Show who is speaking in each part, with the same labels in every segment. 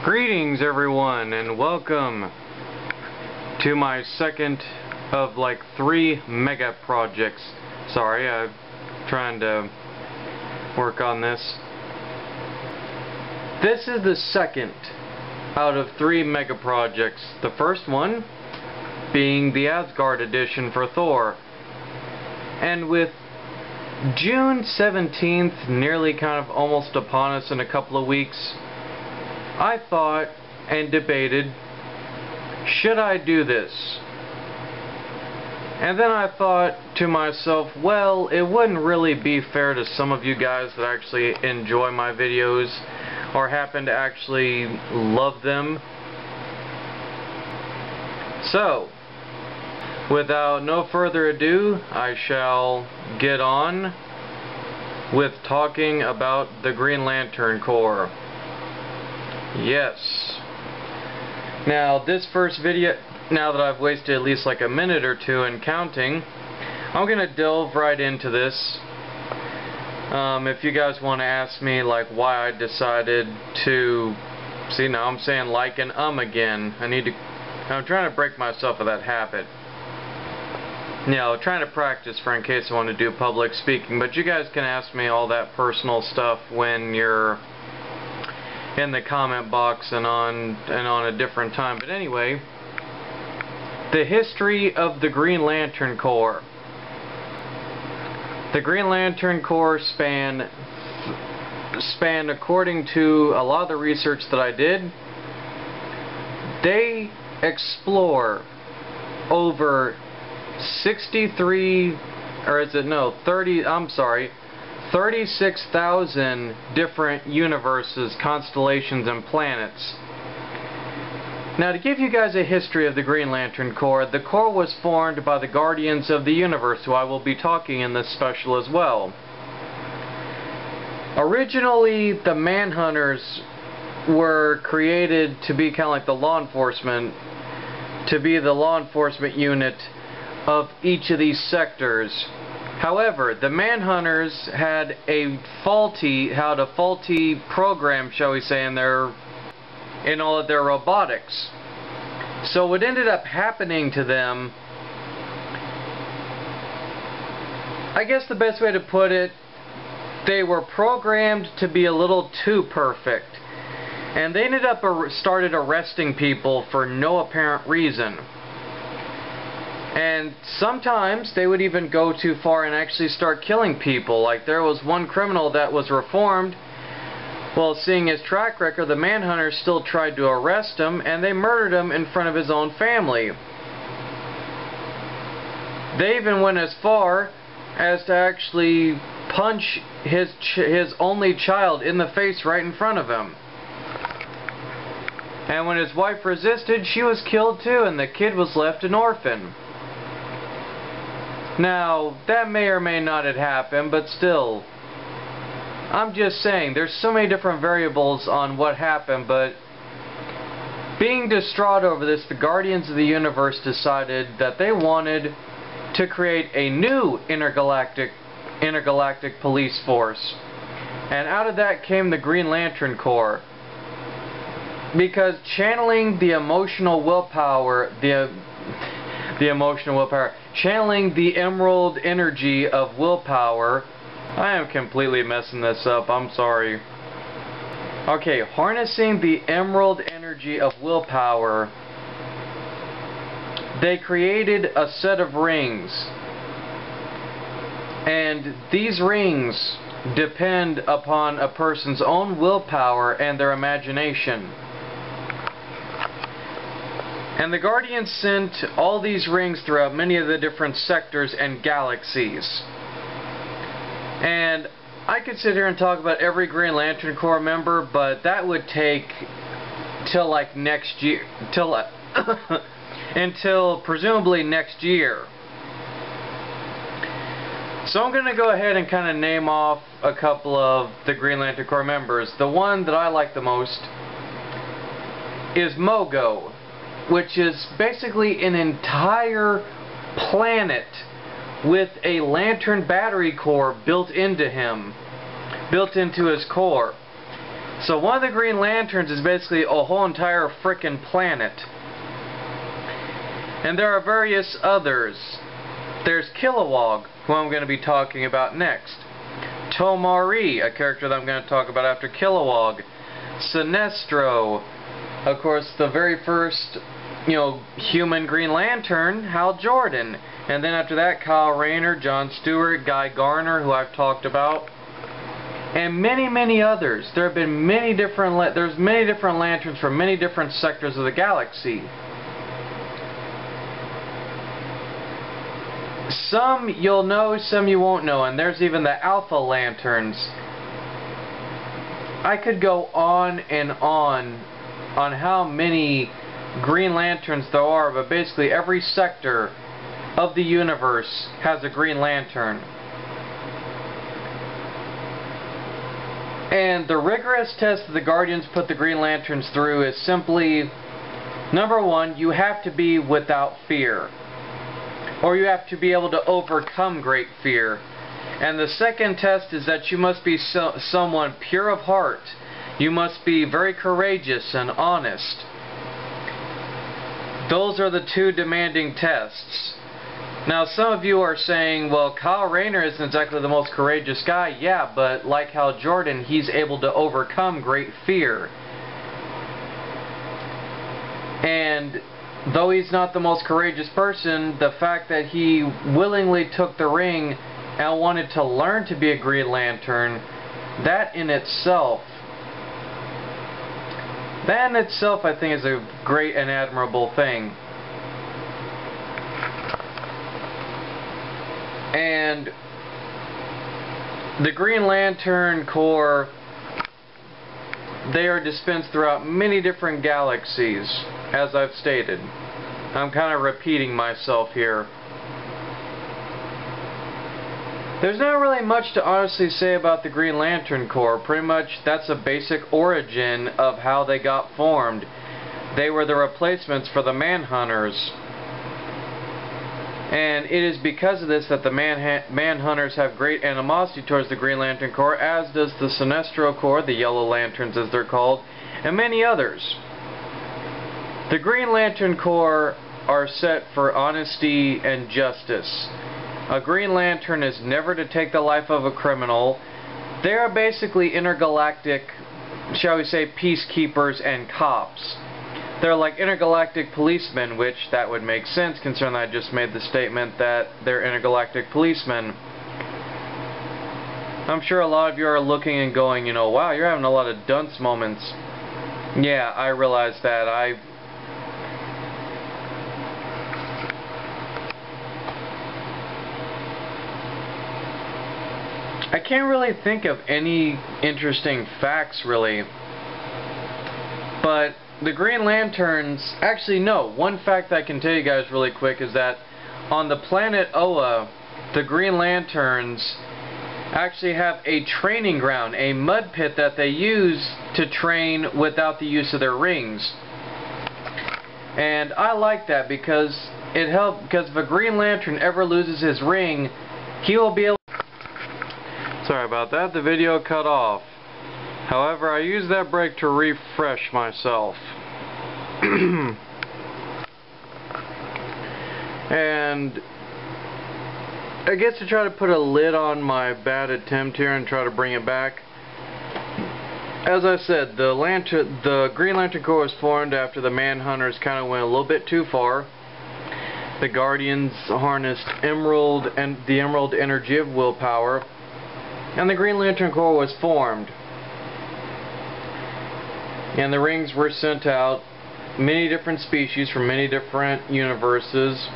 Speaker 1: Greetings everyone, and welcome to my second of like 3 mega projects. Sorry, I'm trying to work on this. This is the second out of 3 mega projects. The first one being the Asgard edition for Thor. And with June 17th nearly kind of almost upon us in a couple of weeks, I thought and debated, should I do this? And then I thought to myself, well, it wouldn't really be fair to some of you guys that actually enjoy my videos or happen to actually love them. So, without no further ado, I shall get on with talking about the Green Lantern Corps. Yes. Now, this first video, now that I've wasted at least like a minute or two and counting, I'm gonna delve right into this. If you guys want to ask me like why I decided to, see, now I'm saying like and again. I'm trying to break myself of that habit. You know, trying to practice for in case I want to do public speaking. But you guys can ask me all that personal stuff when you're in the comment box and on a different time. But anyway, the history of the Green Lantern Corps. The Green Lantern Corps span according to a lot of the research that I did, they explore over 36,000 different universes, constellations, and planets. Now, to give you guys a history of the Green Lantern Corps, the Corps was formed by the Guardians of the Universe, who I will be talking in this special as well. Originally, the Manhunters were created to be kind of like the law enforcement, to be the law enforcement unit of each of these sectors. However, the Manhunters had a faulty program, shall we say, in all of their robotics. So what ended up happening to them, I guess the best way to put it, they were programmed to be a little too perfect. And they ended up started arresting people for no apparent reason. And sometimes they would even go too far and actually start killing people. Like there was one criminal that was reformed. Well, seeing his track record, the Manhunters still tried to arrest him, and they murdered him in front of his own family. They even went as far as to actually punch his only child in the face right in front of him. And when his wife resisted, she was killed too, and the kid was left an orphan. Now, that may or may not have happened, but still, I'm just saying, there's so many different variables on what happened, but being distraught over this, the Guardians of the Universe decided that they wanted to create a new intergalactic police force. And out of that came the Green Lantern Corps. Because channeling the emotional willpower, channeling the emerald energy of willpower, I am completely messing this up, I'm sorry. Okay, harnessing the emerald energy of willpower, they created a set of rings. And these rings depend upon a person's own willpower and their imagination. And the Guardians sent all these rings throughout many of the different sectors and galaxies. And I could sit here and talk about every Green Lantern Corps member, but that would take till like next year, until presumably next year. So I'm going to go ahead and kind of name off a couple of the Green Lantern Corps members. The one that I like the most is Mogo, which is basically an entire planet with a lantern battery core built into him, built into his core. So one of the Green Lanterns is basically a whole entire frickin' planet. And there are various others. There's Kilowog, who I'm going to be talking about next. Tomari, a character that I'm going to talk about after Kilowog. Sinestro, of course, the very first, human Green Lantern, Hal Jordan. And then after that, Kyle Rayner, John Stewart, Guy Garner, who I've talked about. And many, many others. There have been many different lanterns from many different sectors of the galaxy. Some you'll know, some you won't know, and there's even the Alpha Lanterns. I could go on and on how many Green Lanterns there are, but basically every sector of the universe has a Green Lantern. And the rigorous test that the Guardians put the Green Lanterns through is simply, number one, you have to be without fear. Or you have to be able to overcome great fear. And the second test is that you must be someone pure of heart. You must be very courageous and honest. Those are the two demanding tests. Now some of you are saying, well, Kyle Rayner isn't exactly the most courageous guy. Yeah, but like Hal Jordan, he's able to overcome great fear. And though he's not the most courageous person, the fact that he willingly took the ring and wanted to learn to be a Green Lantern, that in itself I think is a great and admirable thing. And the Green Lantern Corps, they are dispensed throughout many different galaxies, as I've stated. I'm kind of repeating myself here. There's not really much to honestly say about the Green Lantern Corps. Pretty much that's a basic origin of how they got formed. They were the replacements for the Manhunters. And it is because of this that the Manhunters have great animosity towards the Green Lantern Corps, as does the Sinestro Corps, the Yellow Lanterns as they're called, and many others. The Green Lantern Corps are set for honesty and justice. A Green Lantern is never to take the life of a criminal. They are basically intergalactic, shall we say, peacekeepers and cops. They're like intergalactic policemen, which that would make sense considering I just made the statement that they're intergalactic policemen. I'm sure a lot of you are looking and going, wow, you're having a lot of dunce moments. Yeah, I realize that. I can't really think of any interesting facts, really. But the Green Lanterns, actually no, one fact I can tell you guys really quick is that on the planet Oa, the Green Lanterns actually have a training ground, a mud pit that they use to train without the use of their rings. And I like that because it helps, because if a Green Lantern ever loses his ring, he will be able... Sorry about that, the video cut off. However, I used that break to refresh myself. And I guess to try to put a lid on my bad attempt here and try to bring it back. As I said, the Green Lantern Corps was formed after the Manhunters kind of went a little bit too far. The Guardians harnessed the Emerald energy of willpower, and the Green Lantern Corps was formed. And the rings were sent out. Many different species from many different universes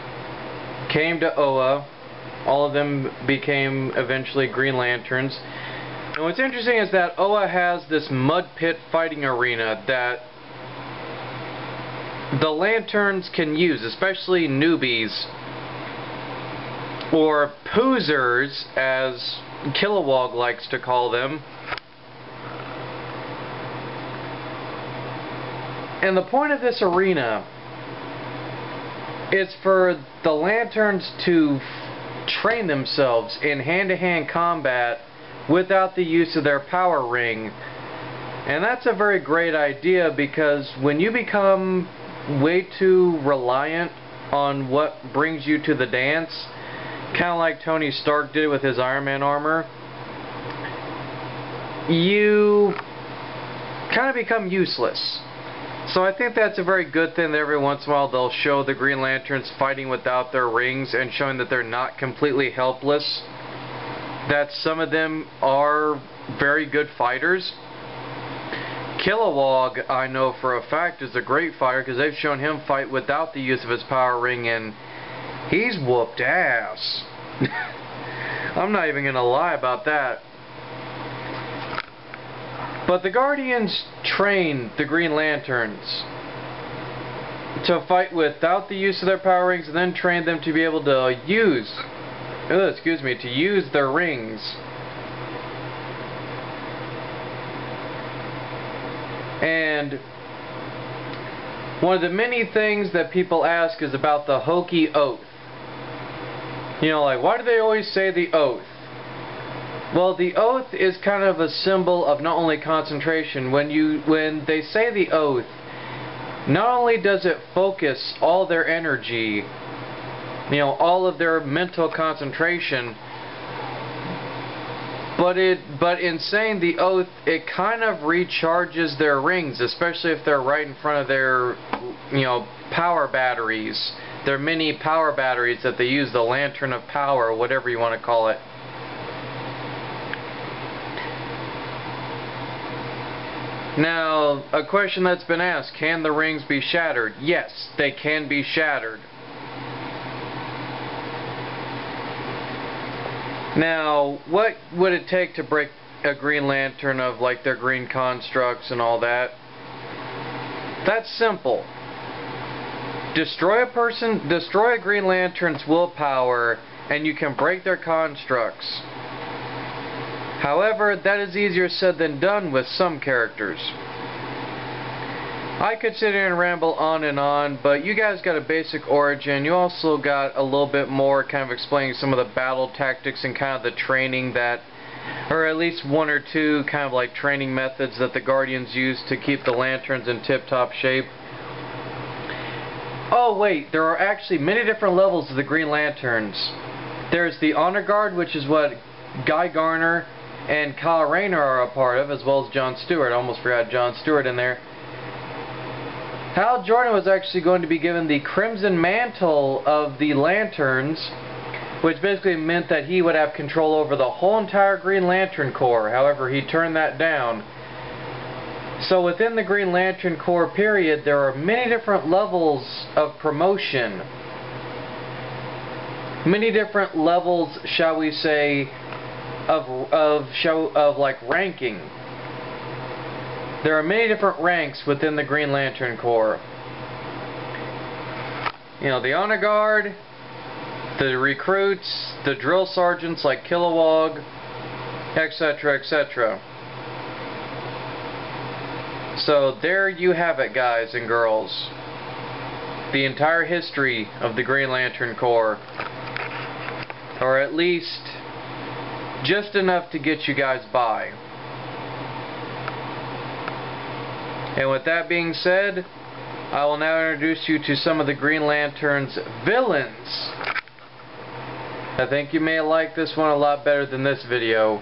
Speaker 1: came to Oa. All of them became eventually Green Lanterns. And what's interesting is that Oa has this mud pit fighting arena that the Lanterns can use, especially newbies, or poozers, as Kilowog likes to call them. And the point of this arena is for the Lanterns to train themselves in hand-to-hand combat without the use of their power ring. And that's a very great idea, because when you become way too reliant on what brings you to the dance, kind of like Tony Stark did with his Iron Man armor, you kind of become useless. So I think that's a very good thing that every once in a while they'll show the Green Lanterns fighting without their rings and showing that they're not completely helpless. That some of them are very good fighters. Kilowog, I know for a fact, is a great fighter, because they've shown him fight without the use of his power ring, and he's whooped ass. I'm not even going to lie about that. But the Guardians train the Green Lanterns to fight without the use of their power rings, and then train them to be able to use their rings. And one of the many things that people ask is about the Hokey Oath. You know, like, why do they always say the oath? Well, the oath is kind of a symbol of not only concentration. When they say the oath, not only does it focus all their energy, you know, all of their mental concentration, but in saying the oath, it kind of recharges their rings, especially if they're right in front of their, you know, power batteries, their mini power batteries that they use, the Lantern of Power, whatever you want to call it. Now, a question that's been asked, can the rings be shattered? Yes, they can be shattered. Now, what would it take to break a Green Lantern of, like, their green constructs and all that? That's simple. Destroy a Green Lantern's willpower, and you can break their constructs. However, that is easier said than done with some characters. I could sit here and ramble on, but you guys got a basic origin. You also got a little bit more kind of explaining some of the battle tactics and kind of the training that, or at least one or two kind of like training methods that the Guardians use to keep the Lanterns in tip-top shape. Oh wait, there are actually many different levels of the Green Lanterns. There's the Honor Guard, which is what Guy Garner and Kyle Rayner are a part of, as well as John Stewart. I almost forgot John Stewart in there. Hal Jordan was actually going to be given the Crimson Mantle of the Lanterns, which basically meant that he would have control over the whole entire Green Lantern Corps. However, he turned that down. So within the Green Lantern Corps period, there are many different levels of promotion. Many different levels, shall we say, of like ranking. There are many different ranks within the Green Lantern Corps. You know, the Honor Guard, the recruits, the drill sergeants like Kilowog, etc., etc. So there you have it, guys and girls. The entire history of the Green Lantern Corps. Or at least just enough to get you guys by. And with that being said, I will now introduce you to some of the Green Lantern's villains. I think you may like this one a lot better than this video.